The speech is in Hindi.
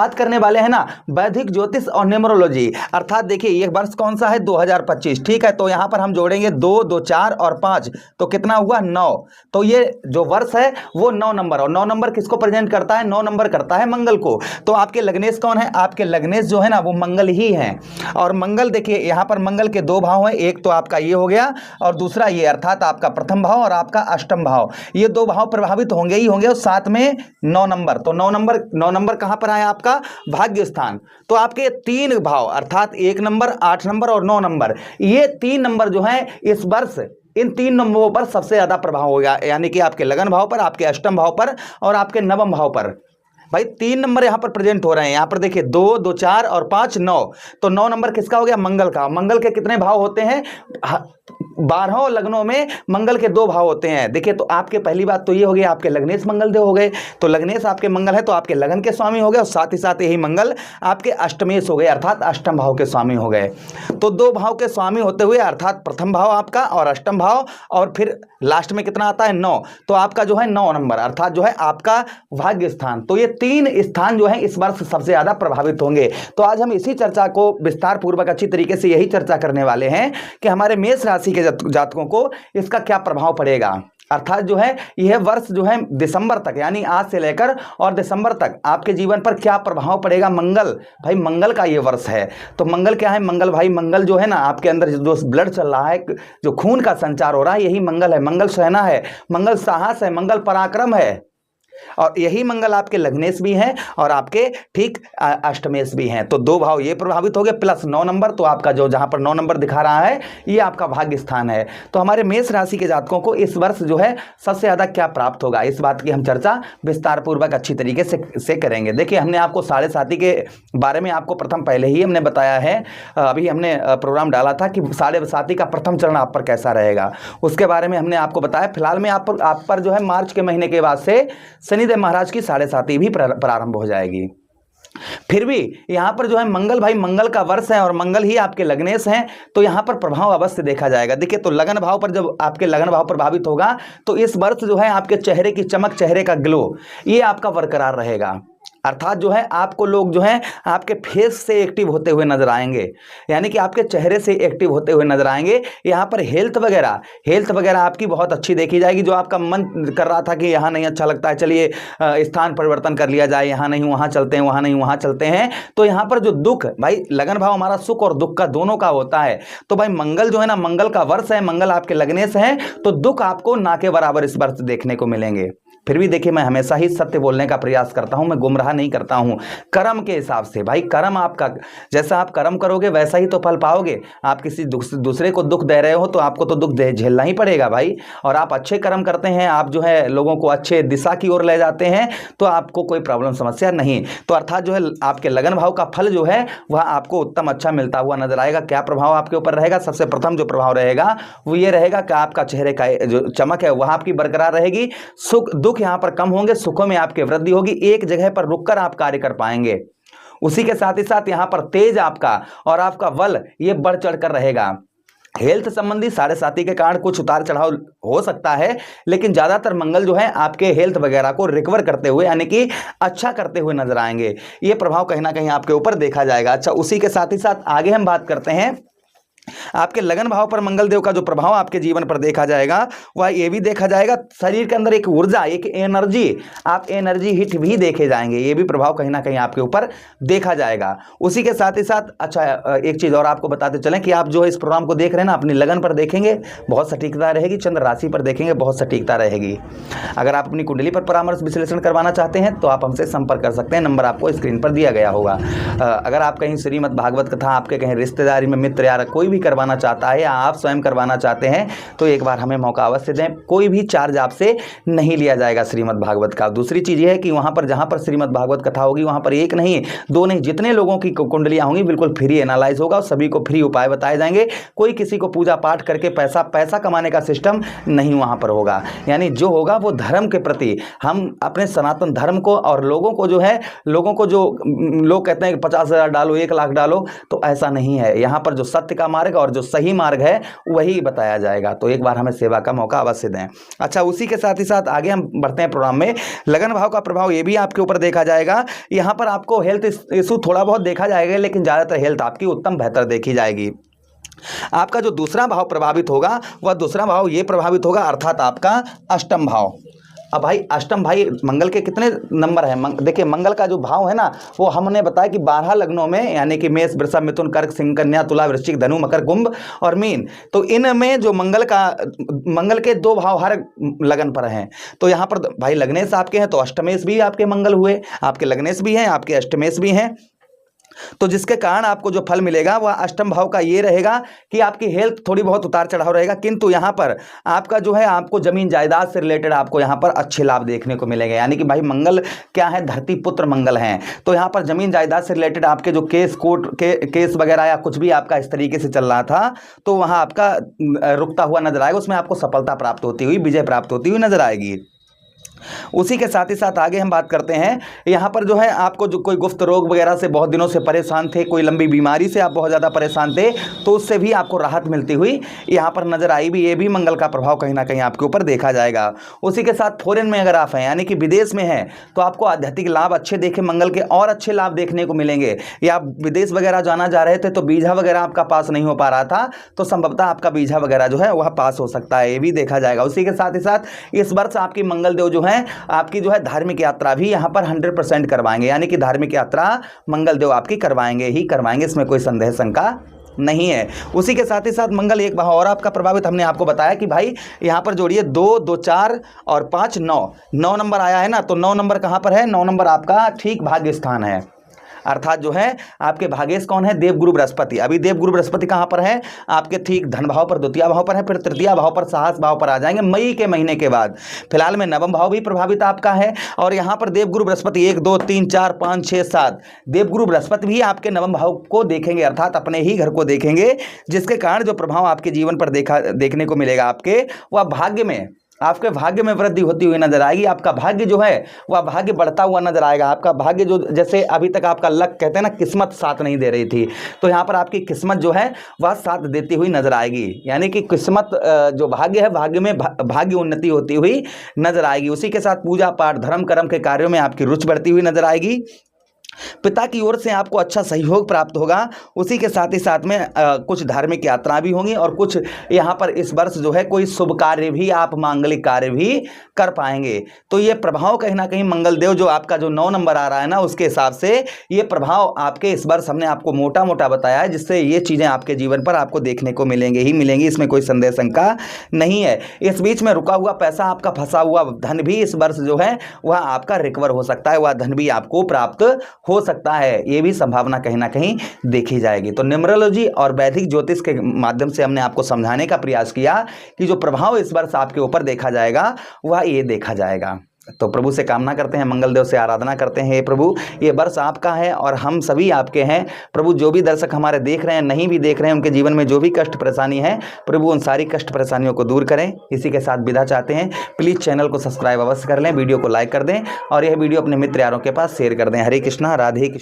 बात करने वाले हैं ना वैदिक ज्योतिष और न्यूमरोलॉजी, अर्थात देखिए ये वर्ष कौन सा है 2025, ठीक है। तो यहाँ पर हम जोड़ेंगे 2, 2, 4 और 5, तो कितना हुआ 9। तो ये जो वर्ष है वो 9 नंबर, और 9 नंबर किसको प्रेजेंट करता है, 9 नंबर करता है मंगल को। तो आपके लग्नेश कौन है, आपके लग्नेश जो है ना वो मंगल ही है। और मंगल देखिए यहाँ पर मंगल के 2 भाव हैं, एक तो आपका ये हो गया और दूसरा ये, अर्थात आपका प्रथम भाव और आपका अष्टम भाव, ये 2 भाव प्रभावित होंगे ही होंगे, और साथ में 9 नंबर। तो 9 नंबर कहां पर आया आपका भाग्य स्थान। तो आपके 3 भाव अर्थात 1 नंबर, 8 नंबर और 9 नंबर, ये 3 नंबर जो है इस वर्ष इन 3 नंबरों पर सबसे ज्यादा प्रभाव होगा, यानी कि आपके लगन भाव पर, आपके अष्टम भाव पर और आपके नवम भाव पर। भाई 3 नंबर यहां पर प्रेजेंट हो रहे हैं। यहां पर देखिए 2, 2, 4 और 5, 9। तो 9 नंबर किसका हो गया, मंगल का। मंगल के कितने भाव होते हैं, 12 लग्नों में मंगल के 2 भाव होते हैं। देखिए तो आपके पहली बात तो ये हो गई, आपके लग्नेश मंगल देव हो गए। तो लग्नेश आपके मंगल है तो आपके लगन के स्वामी हो गए, और साथ ही साथ यही मंगल आपके अष्टमेश हो गए, अर्थात अष्टम भाव के स्वामी हो गए। तो 2 भाव के स्वामी होते हुए, अर्थात प्रथम भाव आपका और अष्टम भाव, और फिर लास्ट में कितना आता है 9। तो आपका जो है 9 नंबर, अर्थात जो है आपका भाग्य स्थान। तो ये 3 स्थान जो है इस वर्ष सबसे ज्यादा प्रभावित होंगे। तो आज हम इसी चर्चा को विस्तार पूर्वक अच्छी तरीके से यही चर्चा करने वाले हैं कि हमारे मेष राशि के जातकों को इसका क्या प्रभाव पड़ेगा। अर्थात जो है यह वर्ष जो है दिसंबर तक, यानी आज से लेकर और दिसंबर तक आपके जीवन पर क्या प्रभाव पड़ेगा। मंगल, भाई मंगल का ये वर्ष है। तो मंगल क्या है, मंगल भाई मंगल जो है ना आपके अंदर जो ब्लड चल रहा है, जो खून का संचार हो रहा है, यही मंगल है। मंगल सहना है, मंगल साहस है, मंगल पराक्रम है, और यही मंगल आपके लग्नेश भी हैं और आपके ठीक अष्टमेश भी हैं। तो 2 भाव ये प्रभावित हो गए, प्लस 9 नंबर। तो आपका जो जहां पर 9 नंबर दिखा रहा है ये आपका भाग्य स्थान है। तो हमारे मेष राशि के जातकों को इस वर्ष जो है सबसे ज्यादा क्या प्राप्त होगा, इस बात की हम चर्चा विस्तार पूर्वक अच्छी तरीके से करेंगे। देखिए हमने आपको साढ़े साथी के बारे में आपको प्रथम पहले ही हमने बताया है, अभी हमने प्रोग्राम डाला था कि साढ़े साथी का प्रथम चरण आप पर कैसा रहेगा, उसके बारे में हमने आपको बताया। फिलहाल में आप पर जो है मार्च के महीने के बाद से शनिदेव महाराज की साढ़े साथी भी प्रारंभ हो जाएगी। फिर भी यहां पर जो है मंगल, भाई मंगल का वर्ष है और मंगल ही आपके लग्नेश हैं, तो यहां पर प्रभाव अवश्य देखा जाएगा। देखिए तो लगन भाव पर जब आपके लगन भाव प्रभावित होगा तो इस वर्ष जो है आपके चेहरे की चमक, चेहरे का ग्लो, ये आपका बरकरार रहेगा। अर्थात जो है आपको लोग जो है आपके फेस से एक्टिव होते हुए नजर आएंगे, यानी कि आपके चेहरे से एक्टिव होते हुए नजर आएंगे। यहाँ पर हेल्थ वगैरह आपकी बहुत अच्छी देखी जाएगी। जो आपका मन कर रहा था कि यहाँ नहीं अच्छा लगता है, चलिए स्थान परिवर्तन कर लिया जाए, यहाँ नहीं वहाँ चलते हैं, वहाँ नहीं वहाँ चलते हैं, तो यहाँ पर जो दुख, भाई लगन भाव हमारा सुख और दुख का दोनों का होता है। तो भाई मंगल जो है ना, मंगल का वर्ष है, मंगल आपके लगनेश है, तो दुख आपको ना के बराबर इस वर्ष देखने को मिलेंगे। फिर भी देखिए मैं हमेशा ही सत्य बोलने का प्रयास करता हूं, मैं गुमराह नहीं करता हूं। कर्म के हिसाब से, भाई कर्म आपका, जैसा आप कर्म करोगे वैसा ही तो फल पाओगे। आप किसी दूसरे को दुख दे रहे हो तो आपको तो दुख झेलना ही पड़ेगा भाई। और आप अच्छे कर्म करते हैं, आप जो है लोगों को अच्छे दिशा की ओर ले जाते हैं, तो आपको कोई प्रॉब्लम समस्या नहीं। तो अर्थात जो है आपके लगन भाव का फल जो है वह आपको उत्तम अच्छा मिलता हुआ नजर आएगा। क्या प्रभाव आपके ऊपर रहेगा, सबसे प्रथम जो प्रभाव रहेगा वो ये रहेगा कि आपका चेहरे का जो चमक है वह आपकी बरकरार रहेगी। सुख दुख यहां पर कम होंगे, सुखों में आपकी वृद्धि होगी, एक जगह पर रुककर आप कार्य कर पाएंगे। उसी के साथ ही साथ यहां पर तेज आपका और आपका बल ये बढ़ चढ़कर रहेगा। हेल्थ संबंधी साढ़े साथी के कारण कुछ उतार चढ़ाव हो सकता है, लेकिन ज्यादातर मंगल जो है आपके हेल्थ वगैरह को रिकवर करते हुए, यानी कि अच्छा करते हुए नजर आएंगे। ये प्रभाव कहीं ना कहीं आपके ऊपर देखा जाएगा। अच्छा, उसी के साथ ही साथ आगे हम बात करते हैं आपके लगन भाव पर मंगल देव का जो प्रभाव आपके जीवन पर देखा जाएगा वह ये भी देखा जाएगा, शरीर के अंदर एक ऊर्जा, एक एनर्जी, आप एनर्जी हिट भी देखे जाएंगे। ये भी प्रभाव कहीं ना कहीं आपके ऊपर देखा जाएगा। उसी के साथ ही साथ अच्छा एक चीज और आपको बताते चलें कि आप जो इस प्रोग्राम को देख रहे हैं ना, अपनी लगन पर देखेंगे बहुत सटीकता रहेगी, चंद्र राशि पर देखेंगे बहुत सटीकता रहेगी। अगर आप अपनी कुंडली पर परामर्श विश्लेषण करवाना चाहते हैं तो आप हमसे संपर्क कर सकते हैं, नंबर आपको स्क्रीन पर दिया गया होगा। अगर आप कहीं श्रीमद् भागवत कथा आपके कहीं रिश्तेदारी में मित्र या कोई भी करवाना चाहता है या आप स्वयं करवाना चाहते हैं तो एक बार हमें मौका अवश्य दें। कोई भी चार्ज आपसे नहीं लिया जाएगा श्रीमद् भागवत का। दूसरी चीज ये है कि वहां पर जहां पर श्रीमद् भागवत कथा होगी वहां पर एक नहीं, दो नहीं, जितने लोगों की कुंडलियां होंगी बिल्कुल फ्री एनालाइज होगा और सभी को फ्री उपाय बताए जाएंगे। कोई किसी को पूजा पाठ करके पैसा कमाने का सिस्टम नहीं वहां पर होगा। यानी जो होगा वो धर्म के प्रति, हम अपने सनातन धर्म को और लोगों को जो है, लोगों को जो लोग कहते हैं कि 50,000 डालो, 1 लाख डालो, तो ऐसा नहीं है। यहाँ पर जो सत्य का मार्ग मार्ग और जो सही मार्ग है वही बताया जाएगा। तो एक बार हमें सेवा का मौका अवश्य दें। अच्छा, उसी के साथ ही साथ आगे हम बढ़ते हैं प्रोग्राम में। लगन भाव का प्रभाव ये भी आपके ऊपर देखा जाएगा। यहाँ पर आपको हेल्थ इशू थोड़ा बहुत देखा जाएगा, लेकिन ज़्यादातर हेल्थ आपकी उत्तम बेहतर देखी जाएगी। आपका जो दूसरा भाव प्रभावित होगा वह दूसरा भाव ये प्रभावित होगा, अर्थात आपका अष्टम भाव। अब भाई अष्टम भाई मंगल के कितने नंबर हैं? देखिए मंगल का जो भाव है ना, वो हमने बताया कि 12 लग्नों में, यानी कि मेष, वृषभ, मिथुन, कर्क, सिंह, कन्या, तुला, वृश्चिक, धनु, मकर, कुंभ और मीन। तो इनमें जो मंगल के 2 भाव हर लगन पर हैं। तो यहाँ पर भाई लग्नेश आपके हैं तो अष्टमेश भी आपके मंगल हुए, आपके लग्नेश भी हैं, आपके अष्टमेश भी हैं। तो जिसके कारण आपको जो फल मिलेगा वह अष्टम भाव का ये रहेगा कि आपकी हेल्थ थोड़ी बहुत उतार चढ़ाव रहेगा, किंतु यहाँ पर आपका जो है आपको जमीन जायदाद से रिलेटेड आपको यहाँ पर अच्छे लाभ देखने को मिलेंगे। यानी कि भाई मंगल क्या है, धरती पुत्र मंगल हैं। तो यहाँ पर जमीन जायदाद से रिलेटेड आपके जो केस वगैरह या कुछ भी आपका इस तरीके से चल रहा था, तो वहाँ आपका रुकता हुआ नजर आएगा, उसमें आपको सफलता प्राप्त होती हुई, विजय प्राप्त होती हुई नजर आएगी। उसी के साथ ही साथ आगे हम बात करते हैं, यहाँ पर जो है आपको जो कोई गुप्त रोग वगैरह से बहुत दिनों से परेशान थे, कोई लंबी बीमारी से आप बहुत ज़्यादा परेशान थे, तो उससे भी आपको राहत मिलती हुई यहाँ पर नजर आई भी। ये भी मंगल का प्रभाव कहीं ना कहीं आपके ऊपर देखा जाएगा। उसी के साथ फॉरेन में अगर आप हैं, यानी कि विदेश में हैं, तो आपको आध्यात्मिक लाभ अच्छे देखे मंगल के, और अच्छे लाभ देखने को मिलेंगे। या आप विदेश वगैरह जाना जा रहे थे तो वीजा वगैरह आपका पास नहीं हो पा रहा था, तो संभवतः आपका वीजा वगैरह जो है वह पास हो सकता है, ये भी देखा जाएगा। उसी के साथ ही साथ इस वर्ष आपकी मंगल देव जो है आपकी जो है धार्मिक यात्रा भी यहाँ पर 100% करवाएंगे। यानी कि धार्मिक यात्रा मंगल देव आपकी करवाएंगे ही करवाएंगे, इसमें कोई संदेह शंका नहीं है। उसी के साथ ही साथ मंगल एक भाव और आपका प्रभावित, हमने आपको बताया कि भाई यहाँ पर जोड़िए 2, 2, 4 और 5, 9 नंबर आया है ना। तो 9 नंबर कहाँ पर है? 9 नंबर आपका ठीक भाग्य स्थान है, अर्थात जो है आपके भागेश कौन है? देवगुरु बृहस्पति। अभी देवगुरु बृहस्पति कहाँ पर है? आपके ठीक धन भाव पर, द्वितीय भाव पर है, फिर तृतीय भाव पर, साहस भाव पर आ जाएंगे मई के महीने के बाद। फिलहाल में नवम भाव भी प्रभावित आपका है, और यहाँ पर देवगुरु बृहस्पति 1, 2, 3, 4, 5, 6, 7 देवगुरु बृहस्पति भी आपके नवम भाव को देखेंगे, अर्थात अपने ही घर को देखेंगे, जिसके कारण जो प्रभाव आपके जीवन पर देखने को मिलेगा आपके, वह भाग्य में, आपके भाग्य में वृद्धि होती हुई नजर आएगी। आपका भाग्य जो है वह भाग्य बढ़ता हुआ नजर आएगा। आपका भाग्य जो, जैसे अभी तक आपका लक कहते हैं ना, किस्मत साथ नहीं दे रही थी, तो यहाँ पर आपकी किस्मत जो है वह साथ देती हुई नजर आएगी। यानी कि किस्मत जो भाग्य है, भाग्य में भाग्य उन्नति होती हुई नजर आएगी। उसी के साथ पूजा पाठ, धर्म कर्म के कार्यों में आपकी रुचि बढ़ती हुई नजर आएगी। पिता की ओर से आपको अच्छा सहयोग प्राप्त होगा। उसी के साथ ही साथ में कुछ धार्मिक यात्रा भी होंगी, और कुछ यहाँ पर इस वर्ष जो है कोई शुभ कार्य भी, आप मांगलिक कार्य भी कर पाएंगे। तो ये प्रभाव कहीं ना कहीं मंगल देव जो आपका जो 9 नंबर आ रहा है ना, उसके हिसाब से ये प्रभाव आपके इस वर्ष हमने आपको मोटा मोटा बताया है, जिससे ये चीज़ें आपके जीवन पर आपको देखने को मिलेंगे ही मिलेंगी, इसमें कोई संदेह शंका नहीं है। इस बीच में रुका हुआ पैसा, आपका फंसा हुआ धन भी इस वर्ष जो है वह आपका रिकवर हो सकता है, वह धन भी आपको प्राप्त हो सकता है, ये भी संभावना कहीं ना कहीं देखी जाएगी। तो न्यूमरोलॉजी और वैदिक ज्योतिष के माध्यम से हमने आपको समझाने का प्रयास किया कि जो प्रभाव इस वर्ष आपके ऊपर देखा जाएगा वह ये देखा जाएगा। तो प्रभु से कामना करते हैं, मंगल देव से आराधना करते हैं, हे प्रभु ये वर्ष आपका है और हम सभी आपके हैं। प्रभु जो भी दर्शक हमारे देख रहे हैं, नहीं भी देख रहे हैं, उनके जीवन में जो भी कष्ट परेशानी है, प्रभु उन सारी कष्ट परेशानियों को दूर करें। इसी के साथ विदा चाहते हैं। प्लीज़ चैनल को सब्सक्राइब अवश्य कर लें, वीडियो को लाइक कर दें, और यह वीडियो अपने मित्र यारों के पास शेयर कर दें। हरे कृष्णा, राधे कृष्ण।